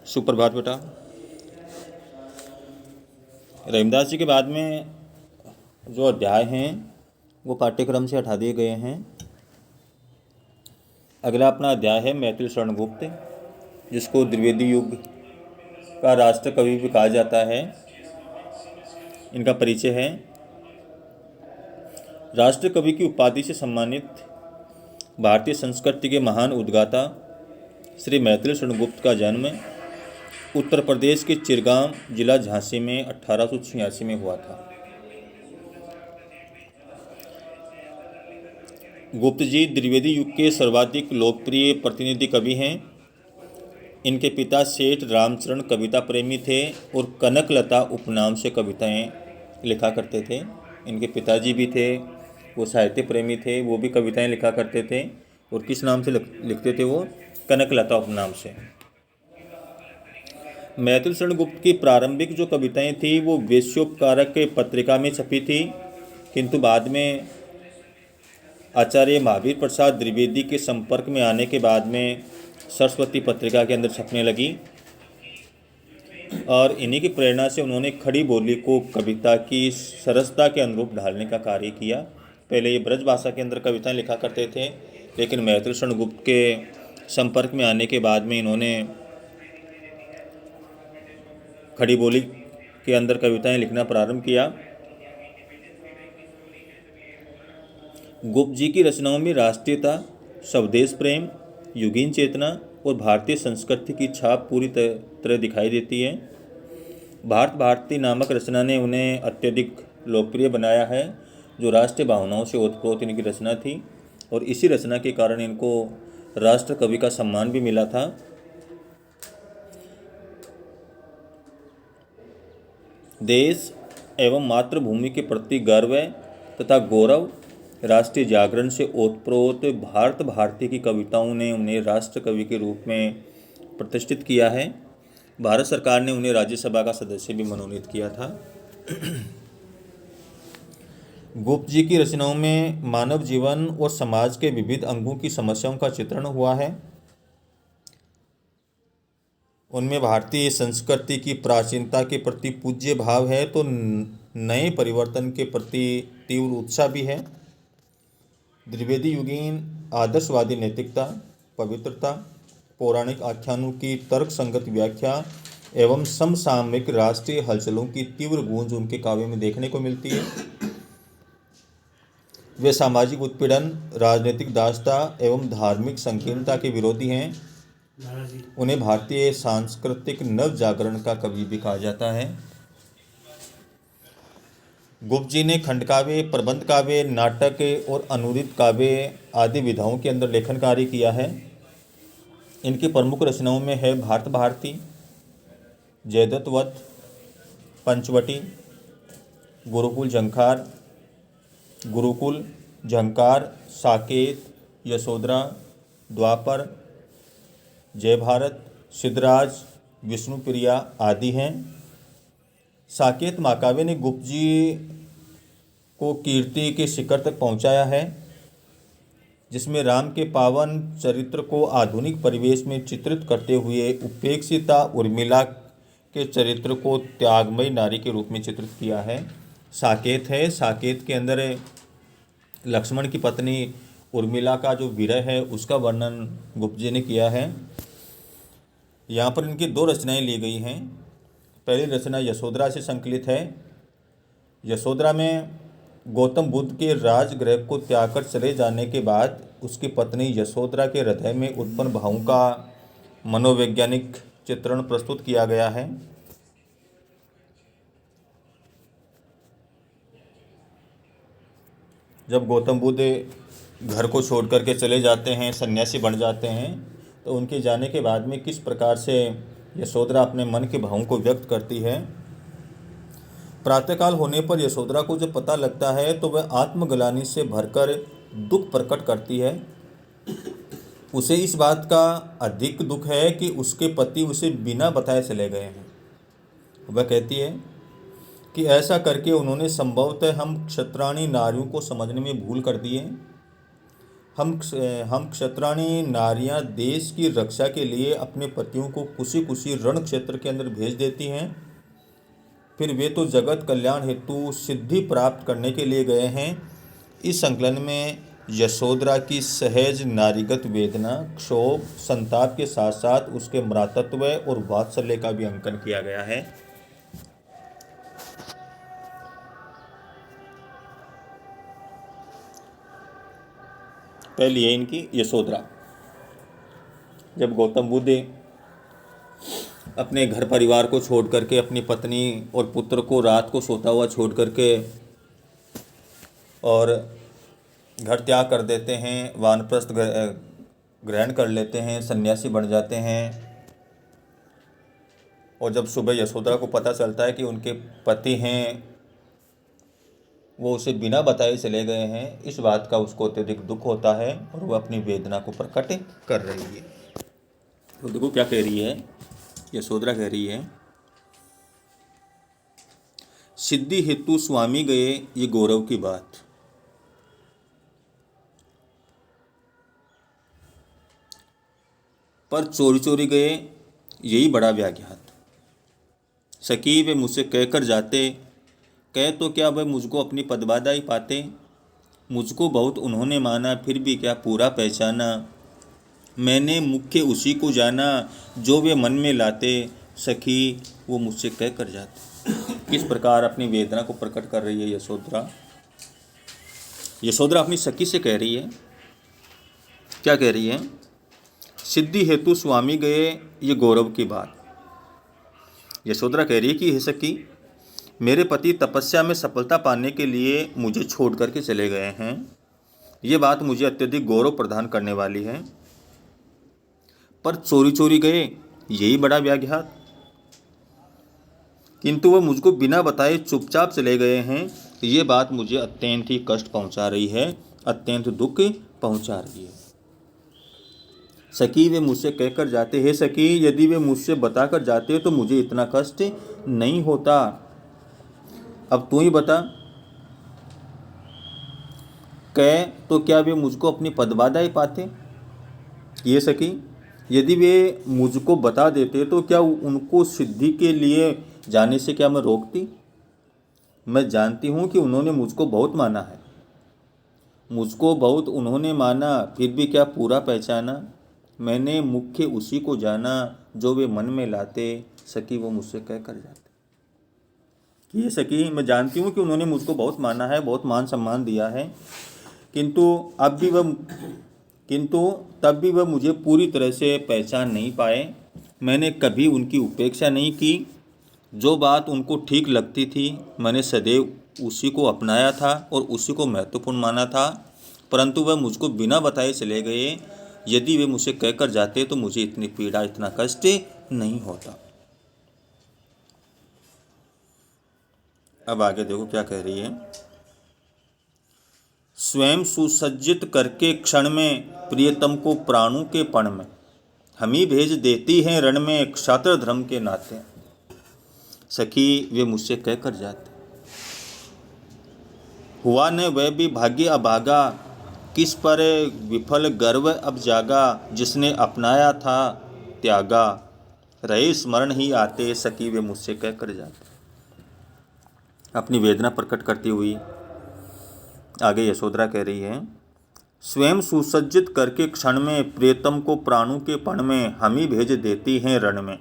सुप्रभात बेटा। रहीमदास जी के बाद में जो अध्याय हैं वो पाठ्यक्रम से हटा दिए गए हैं। अगला अपना अध्याय है मैथिल शरण गुप्त, जिसको द्विवेदी युग का राष्ट्र कवि भी कहा जाता है। इनका परिचय है। राष्ट्र कवि की उपाधि से सम्मानित भारतीय संस्कृति के महान उद्गाता श्री मैथिल शरण गुप्त का जन्म उत्तर प्रदेश के चिरगांव जिला झांसी में 1886 में हुआ था। गुप्त जी द्विवेदी युग के सर्वाधिक लोकप्रिय प्रतिनिधि कवि हैं। इनके पिता सेठ रामचरण कविता प्रेमी थे और कनकलता उपनाम से कविताएं लिखा करते थे। इनके पिताजी भी थे, वो साहित्य प्रेमी थे, वो भी कविताएं लिखा करते थे। और किस नाम से लिखते थे वो? कनकलता उपनाम से। मैथिल शरण गुप्त की प्रारंभिक जो कविताएं थी वो वेश्योपकारक पत्रिका में छपी थी, किंतु बाद में आचार्य महावीर प्रसाद द्विवेदी के संपर्क में आने के बाद में सरस्वती पत्रिका के अंदर छपने लगी और इन्हीं की प्रेरणा से उन्होंने खड़ी बोली को कविता की सरसता के अनुरूप ढालने का कार्य किया। पहले ये ब्रज भाषा के अंदर कविताएं लिखा करते थे, लेकिन मैथिल शरण गुप्त के संपर्क में आने के बाद में इन्होंने खड़ी बोली के अंदर कविताएं लिखना प्रारंभ किया। गुप्त जी की रचनाओं में राष्ट्रीयता, स्वदेश प्रेम, युगीन चेतना और भारतीय संस्कृति की छाप पूरी तरह दिखाई देती है। भारत भारती नामक रचना ने उन्हें अत्यधिक लोकप्रिय बनाया है, जो राष्ट्रीय भावनाओं से ओतप्रोत इनकी रचना थी और इसी रचना के कारण इनको राष्ट्र कवि का सम्मान भी मिला था। देश एवं मातृभूमि के प्रति गर्व तथा गौरव, राष्ट्रीय जागरण से ओतप्रोत भारत भारती की कविताओं ने उन्हें राष्ट्र कवि के रूप में प्रतिष्ठित किया है। भारत सरकार ने उन्हें राज्यसभा का सदस्य भी मनोनीत किया था। गुप्त जी की रचनाओं में मानव जीवन और समाज के विविध अंगों की समस्याओं का चित्रण हुआ है। उनमें भारतीय संस्कृति की प्राचीनता के प्रति पूज्य भाव है तो नए परिवर्तन के प्रति तीव्र उत्साह भी है। द्विवेदी युगीन आदर्शवादी नैतिकता, पवित्रता, पौराणिक आख्यानों की तर्क संगत व्याख्या एवं समसामयिक राष्ट्रीय हलचलों की तीव्र गूंज उनके काव्य में देखने को मिलती है। वे सामाजिक उत्पीड़न, राजनीतिक दासता एवं धार्मिक संकीर्णता के विरोधी हैं। उन्हें भारतीय सांस्कृतिक नव जागरण का कवि भी कहा जाता है। गुप्त जी ने खंड काव्य, प्रबंध काव्य, नाटक और अनुदित काव्य आदि विधाओं के अंदर लेखन कार्य किया है। इनकी प्रमुख रचनाओं में है भारत भारती, जयदत्त वध, पंचवटी, गुरुकुल झंकार, साकेत, यशोधरा, द्वापर, जय भारत, सिद्धराज, विष्णुप्रिया आदि हैं। साकेत महाकाव्य ने गुप्त जी को कीर्ति के शिखर तक पहुंचाया है, जिसमें राम के पावन चरित्र को आधुनिक परिवेश में चित्रित करते हुए उपेक्षिता उर्मिला के चरित्र को त्यागमयी नारी के रूप में चित्रित किया है। साकेत के अंदर लक्ष्मण की पत्नी उर्मिला का जो विरह है उसका वर्णन गुप्त जी ने किया है। यहाँ पर इनकी दो रचनाएं ली गई हैं। पहली रचना यशोधरा से संकलित है। यशोधरा में गौतम बुद्ध के राजगृह को त्याग कर चले जाने के बाद उसकी पत्नी यशोधरा के हृदय में उत्पन्न भावों का मनोवैज्ञानिक चित्रण प्रस्तुत किया गया है। जब गौतम बुद्ध घर को छोड़ करके चले जाते हैं, सन्यासी बन जाते हैं, तो उनके जाने के बाद में किस प्रकार से यशोधरा अपने मन के भावों को व्यक्त करती है। प्रातःकाल होने पर यशोधरा को जब पता लगता है तो वह आत्मग्लानि से भरकर दुख प्रकट करती है। उसे इस बात का अधिक दुख है कि उसके पति उसे बिना बताए चले गए हैं। वह कहती है कि ऐसा करके उन्होंने संभवतः हम क्षत्राणी नारियों को समझने में भूल कर दिए। हम क्षत्राणी नारियां देश की रक्षा के लिए अपने पतियों को कुशी कुशी रण क्षेत्र के अंदर भेज देती हैं। फिर वे तो जगत कल्याण हेतु सिद्धि प्राप्त करने के लिए गए हैं। इस संकलन में यशोधरा की सहज नारीगत वेदना, क्षोभ, संताप के साथ साथ उसके मातृत्व और वात्सल्य का भी अंकन किया गया है। पहली है इनकी यशोधरा। जब गौतम बुद्ध अपने घर परिवार को छोड़ करके, अपनी पत्नी और पुत्र को रात को सोता हुआ छोड़ करके और घर त्याग कर देते हैं, वानप्रस्थ ग्रहण कर लेते हैं, सन्यासी बन जाते हैं। और जब सुबह यशोधरा को पता चलता है कि उनके पति हैं वो उसे बिना बताए चले गए हैं, इस बात का उसको अत्यधिक दुख होता है और वह अपनी वेदना को प्रकट कर रही है। तो देखो क्या कह रही है यशोधरा, कह रही है, सिद्धि हेतु स्वामी गए ये गौरव की बात, पर चोरी चोरी गए यही बड़ा व्याघात। सखी वे मुझसे कहकर जाते, कह तो क्या वह मुझको अपनी पदबाधा ही पाते। मुझको बहुत उन्होंने माना, फिर भी क्या पूरा पहचाना। मैंने मुख्य उसी को जाना जो वे मन में लाते। सखी वो मुझसे कह कर जाते। किस प्रकार अपनी वेदना को प्रकट कर रही है यशोधरा। यशोधरा अपनी सखी से कह रही है, क्या कह रही है, सिद्धि हेतु स्वामी गए ये गौरव की बात। यशोधरा कह रही है कि हे सखी, मेरे पति तपस्या में सफलता पाने के लिए मुझे छोड़ करके चले गए हैं। ये बात मुझे अत्यधिक गौरव प्रदान करने वाली है, पर चोरी चोरी गए यही बड़ा व्याघात। किंतु वह मुझको बिना बताए चुपचाप चले गए हैं, ये बात मुझे अत्यंत ही कष्ट पहुंचा रही है, अत्यंत दुख पहुंचा रही है। सखी वे मुझसे कहकर जाते, हे सखी, यदि वे मुझसे बताकर जाते तो मुझे इतना कष्ट नहीं होता। अब तू ही बता, कह तो क्या वे मुझको अपनी पदबाधा ही पाते। ये सखी, यदि वे मुझको बता देते तो क्या उनको सिद्धि के लिए जाने से क्या मैं रोकती। मैं जानती हूँ कि उन्होंने मुझको बहुत माना है, मुझको बहुत उन्होंने माना, फिर भी क्या पूरा पहचाना। मैंने मुख्य उसी को जाना जो वे मन में लाते। सखी वो मुझसे कह कर जाते कि ये सखी, मैं जानती हूँ कि उन्होंने मुझको बहुत माना है, बहुत मान सम्मान दिया है, किंतु तब भी वह मुझे पूरी तरह से पहचान नहीं पाए। मैंने कभी उनकी उपेक्षा नहीं की। जो बात उनको ठीक लगती थी मैंने सदैव उसी को अपनाया था और उसी को महत्वपूर्ण माना था, परंतु वह मुझको बिना बताए चले गए। यदि वे मुझसे कहकर जाते तो मुझे इतनी पीड़ा, इतना कष्ट नहीं होता। अब आगे देखो क्या कह रही है, स्वयं सुसज्जित करके क्षण में प्रियतम को प्राणों के पण में हम ही भेज देती हैं रण में क्षात्र धर्म के नाते। सखी वे मुझसे कहकर जाते, हुआ न वह भी भाग्य अभागा, किस पर विफल गर्व अब जागा। जिसने अपनाया था त्यागा, रहे स्मरण ही आते। सखी वे मुझसे कहकर जाते। अपनी वेदना प्रकट करती हुई आगे यशोधरा कह रही है, स्वयं सुसज्जित करके क्षण में प्रियतम को प्राणों के पण में हम ही भेज देती हैं रण में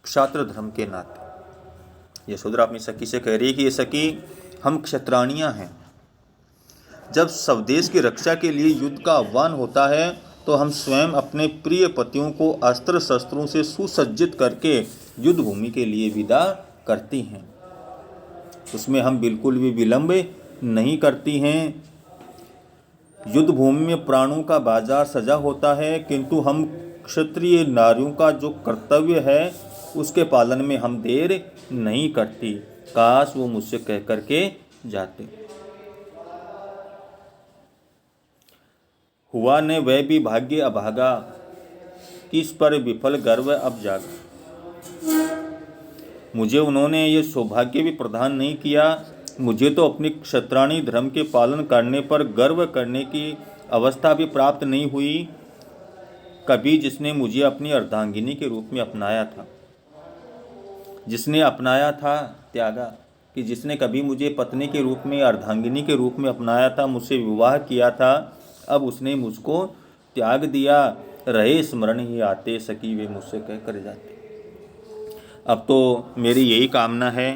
क्षात्र धर्म के नाते। यशोधरा अपनी सखी से कह रही है कि ये सखी, हम क्षत्राणियाँ हैं। जब स्वदेश की रक्षा के लिए युद्ध का आह्वान होता है तो हम स्वयं अपने प्रिय पतियों को अस्त्र शस्त्रों से सुसज्जित करके युद्ध भूमि के लिए विदा करती हैं। उसमें हम बिल्कुल भी विलंब नहीं करती हैं। युद्ध भूमि में प्राणों का बाजार सजा होता है, किंतु हम क्षत्रिय नारियों का जो कर्तव्य है उसके पालन में हम देर नहीं करती। काश वो मुझसे कह करके जाते। हुआ न वह भी भाग्य अभागा, किस पर विफल गर्व अब जागा। मुझे उन्होंने ये सौभाग्य भी प्रदान नहीं किया। मुझे तो अपनी क्षत्राणी धर्म के पालन करने पर गर्व करने की अवस्था भी प्राप्त नहीं हुई कभी जिसने मुझे अपनी अर्धांगिनी के रूप में अपनाया था, जिसने अपनाया था त्यागा, कि जिसने कभी मुझे पत्नी के रूप में अर्धांगिनी के रूप में अपनाया था, मुझसे विवाह किया था, अब उसने मुझको त्याग दिया। रहे स्मरण ही आते सकी वे मुझसे कह कर जाते। अब तो मेरी यही कामना है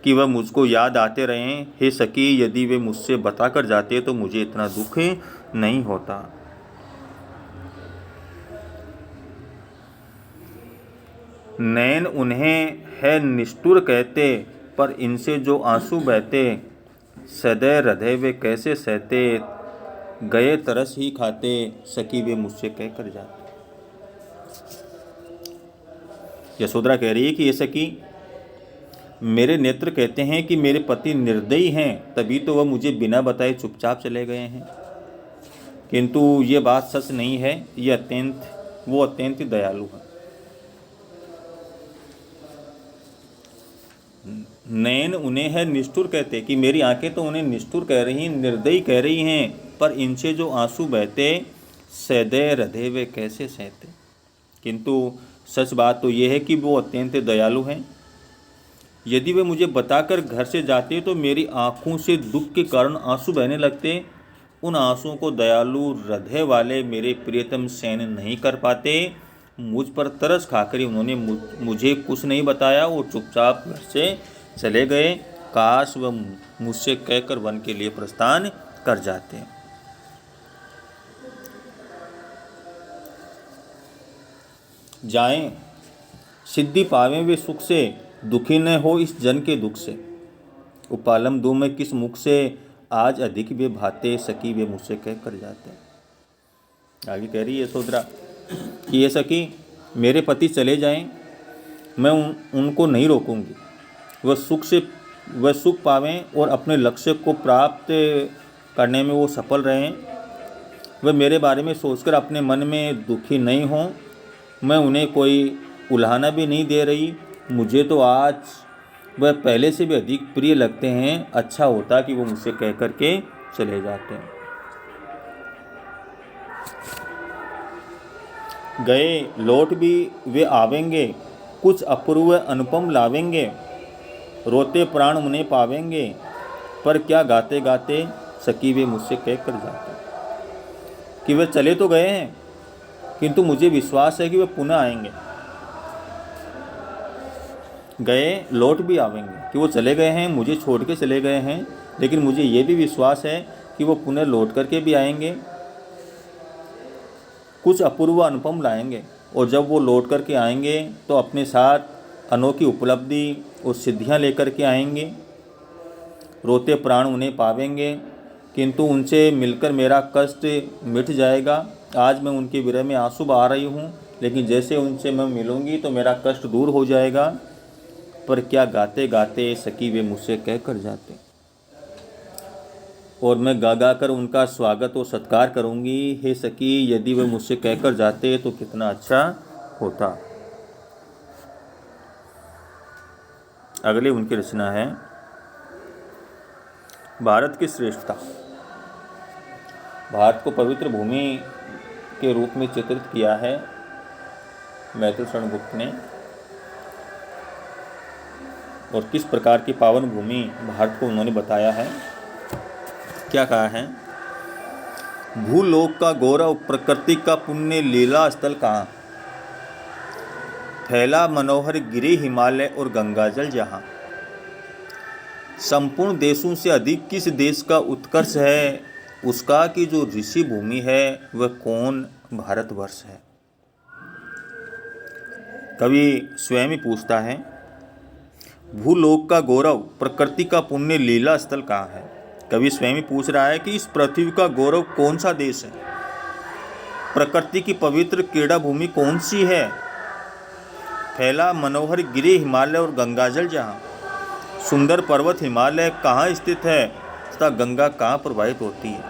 कि वह मुझको याद आते रहें। हे सखी, यदि वे मुझसे बता कर जाते तो मुझे इतना दुख नहीं होता। नैन उन्हें है निष्ठुर कहते, पर इनसे जो आंसू बहते, सदैव हृदय वे कैसे सहते, गए तरस ही खाते, सखी वे मुझसे कह कर जाते। यशोधरा कह रही है कि ये सखी, मेरे नेत्र कहते हैं कि मेरे पति निर्दयी हैं, तभी तो वह मुझे बिना बताए चुपचाप चले गए हैं। किंतु ये बात सच नहीं है, ये अत्यंत दयालु है। नैन उन्हें है निष्ठुर कहते, कि मेरी आंखें तो उन्हें निष्ठुर कह रही, निर्दयी कह रही हैं, पर इनसे जो आंसू बहते, सदैव हृदय वे कैसे सहते। किंतु सच बात तो ये है कि वो अत्यंत दयालु हैं। यदि वे मुझे बताकर घर से जाते तो मेरी आंखों से दुख के कारण आंसू बहने लगते। उन आंसुओं को दयालु हृदय वाले मेरे प्रियतम सहन नहीं कर पाते। मुझ पर तरस खाकर उन्होंने मुझे कुछ नहीं बताया, वो चुपचाप घर से चले गए। काश वह मुझसे कहकर वन के लिए प्रस्थान कर जाते। जाएं सिद्धि पावें वे सुख से, दुखी न हो इस जन के दुख से। उपालम दूं मैं किस मुख से, आज अधिक वे भाते, सखी वे मुझसे कह कर जाते। आगे कह रही है यशोधरा कि ये सखी, मेरे पति चले जाएं, मैं उनको नहीं रोकूंगी। वह सुख पावें और अपने लक्ष्य को प्राप्त करने में वो सफल रहें। वह मेरे बारे में सोचकर अपने मन में दुखी नहीं हों। मैं उन्हें कोई उल्हाना भी नहीं दे रही। मुझे तो आज वह पहले से भी अधिक प्रिय लगते हैं। अच्छा होता कि वो मुझसे कह कर के चले जाते। गए लौट भी वे आवेंगे, कुछ अपूर्व अनुपम लावेंगे, रोते प्राण उन्हें पावेंगे, पर क्या गाते गाते, सखी वे मुझसे कह कर जाते। कि वे चले तो गए हैं, किंतु मुझे विश्वास है कि वे पुनः आएंगे। गए लौट भी आवेंगे, कि वो चले गए हैं, मुझे छोड़ के चले गए हैं, लेकिन मुझे ये भी विश्वास है कि वो पुनः लौट करके भी आएंगे, कुछ अपूर्व अनुपम लाएंगे। और जब वो लौट करके आएंगे तो अपने साथ अनोखी उपलब्धि और सिद्धियां लेकर के आएंगे। रोते प्राण उन्हें पावेंगे, किंतु उनसे मिलकर मेरा कष्ट मिट जाएगा। आज मैं उनके विरह में आंसू बहा रही हूँ, लेकिन जैसे उनसे मैं मिलूँगी तो मेरा कष्ट दूर हो जाएगा। पर क्या गाते गाते, सखी वे मुझसे कह कर जाते। और मैं गा गा कर उनका स्वागत और सत्कार करूँगी। हे सखी, यदि वे मुझसे कह कर जाते तो कितना अच्छा होता। अगले उनकी रचना है भारत की श्रेष्ठता। भारत को पवित्र भूमि के रूप में चित्रित किया है मैथिल शरण गुप्त ने। और किस प्रकार की पावन भूमि भारत को उन्होंने बताया है। क्या कहा है? भूलोक का गौरव, प्रकृति का पुण्य, लीला स्थल कहाँ, फैला मनोहर गिरी हिमालय और गंगाजल जहाँ। संपूर्ण देशों से अधिक किस देश का उत्कर्ष है, उसका की जो ऋषि भूमि है वह कौन भारतवर्ष है। कवि स्वयं ही पूछता है, भूलोक का गौरव, प्रकृति का पुण्य, लीला स्थल कहाँ है। कवि स्वयं ही पूछ रहा है कि इस पृथ्वी का गौरव कौन सा देश है, प्रकृति की पवित्र क्रीड़ा भूमि कौन सी है, फैला मनोहर गिरी हिमालय और गंगाजल जहाँ। सुंदर पर्वत हिमालय कहाँ स्थित है तथा गंगा कहाँ प्रवाहित होती है।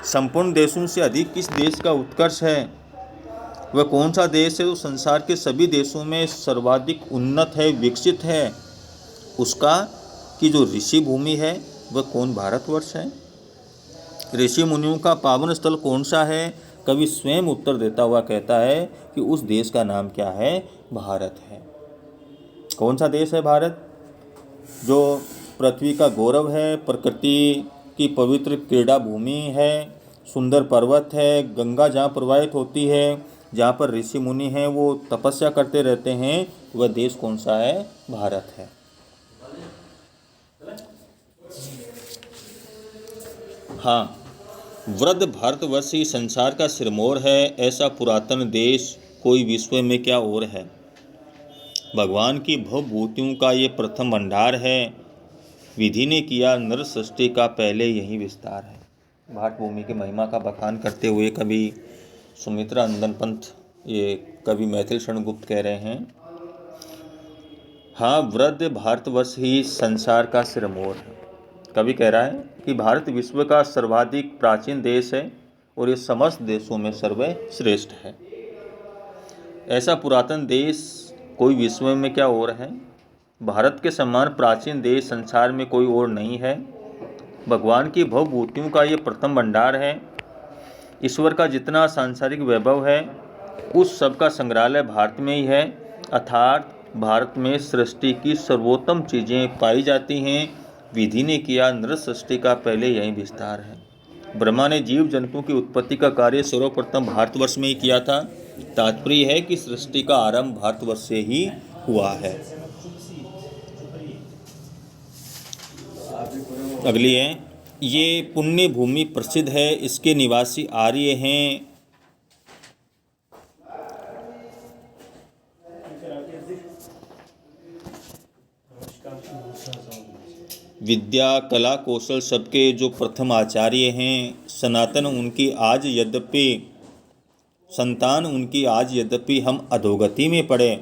संपूर्ण देशों से अधिक किस देश का उत्कर्ष है, वह कौन सा देश है जो संसार के सभी देशों में सर्वाधिक उन्नत है, विकसित है, उसका की जो ऋषि भूमि है वह कौन भारतवर्ष है। ऋषि मुनियों का पावन स्थल कौन सा है? कवि स्वयं उत्तर देता हुआ कहता है कि उस देश का नाम क्या है? भारत है। कौन सा देश है भारत? जो पृथ्वी का गौरव है, प्रकृति की पवित्र क्रीड़ा भूमि है, सुंदर पर्वत है, गंगा जहाँ प्रवाहित होती है, जहाँ पर ऋषि मुनि हैं वो तपस्या करते रहते हैं, वह देश कौन सा है? भारत है। हाँ, वृद्ध भारतवर्ष ही संसार का सिरमौर है, ऐसा पुरातन देश कोई विश्व में क्या और है। भगवान की भवभूतियों का ये प्रथम भंडार है, विधि ने किया नर सृष्टि का पहले यही विस्तार है। भाट भूमि की महिमा का बखान करते हुए कवि सुमित्रा नंदन पंत, ये कवि मैथिल शरण गुप्त कह रहे हैं, हाँ, वृद्ध भारतवर्ष ही संसार का सिरमौर है। कवि कह रहा है कि भारत विश्व का सर्वाधिक प्राचीन देश है और ये समस्त देशों में सर्वश्रेष्ठ है। ऐसा पुरातन देश कोई विश्व में क्या और है। भारत के समान प्राचीन देश संसार में कोई और नहीं है। भगवान की भवभूतियों का ये प्रथम भंडार है। ईश्वर का जितना सांसारिक वैभव है उस सब का संग्रहालय भारत में ही है, अर्थात भारत में सृष्टि की सर्वोत्तम चीज़ें पाई जाती हैं। विधि ने किया नृ सृष्टि का पहले यही विस्तार है। ब्रह्मा ने जीव जंतु की उत्पत्ति का कार्य सर्वप्रथम भारतवर्ष में ही किया था। तात्पर्य है कि सृष्टि का आरंभ भारतवर्ष से ही हुआ है। अगली है, ये पुण्य भूमि प्रसिद्ध है, इसके निवासी आर्य हैं। विद्या कला कौशल सबके जो प्रथम आचार्य हैं। सनातन उनकी आज यद्यपि संतान उनकी आज यद्यपि हम अधोगति में पड़े,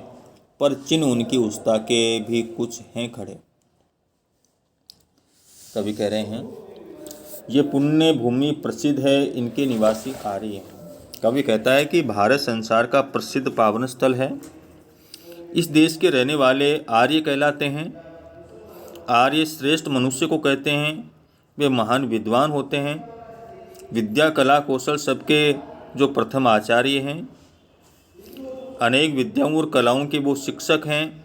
पर चिन्ह उनकी उस्ता के भी कुछ हैं खड़े। कवि कह रहे हैं ये पुण्य भूमि प्रसिद्ध है, इनके निवासी आर्य हैं। कवि कहता है कि भारत संसार का प्रसिद्ध पावन स्थल है। इस देश के रहने वाले आर्य कहलाते हैं। आर्य श्रेष्ठ मनुष्य को कहते हैं। वे महान विद्वान होते हैं। विद्या कला कौशल सबके जो प्रथम आचार्य हैं। अनेक विद्याओं और कलाओं के वो शिक्षक हैं।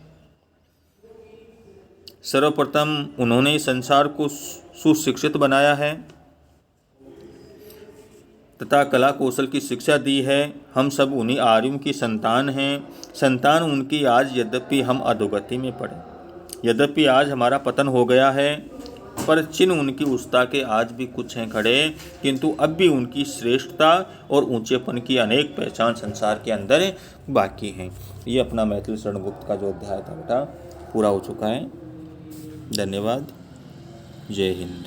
सर्वप्रथम उन्होंने संसार को सुशिक्षित बनाया है तथा कला कौशल की शिक्षा दी है। हम सब उन्हीं आर्यों की संतान हैं। संतान उनकी आज यद्यपि हम अधोगति में पड़े, यद्यपि आज हमारा पतन हो गया है, पर चिन्ह उनकी उस्ता के आज भी कुछ हैं खड़े, किंतु अब भी उनकी श्रेष्ठता और ऊंचेपन की अनेक पहचान संसार के अंदर बाकी हैं। ये अपना मैथिल शरण गुप्त का जो अध्याय था बेटा पूरा हो चुका है। धन्यवाद। जय हिंद।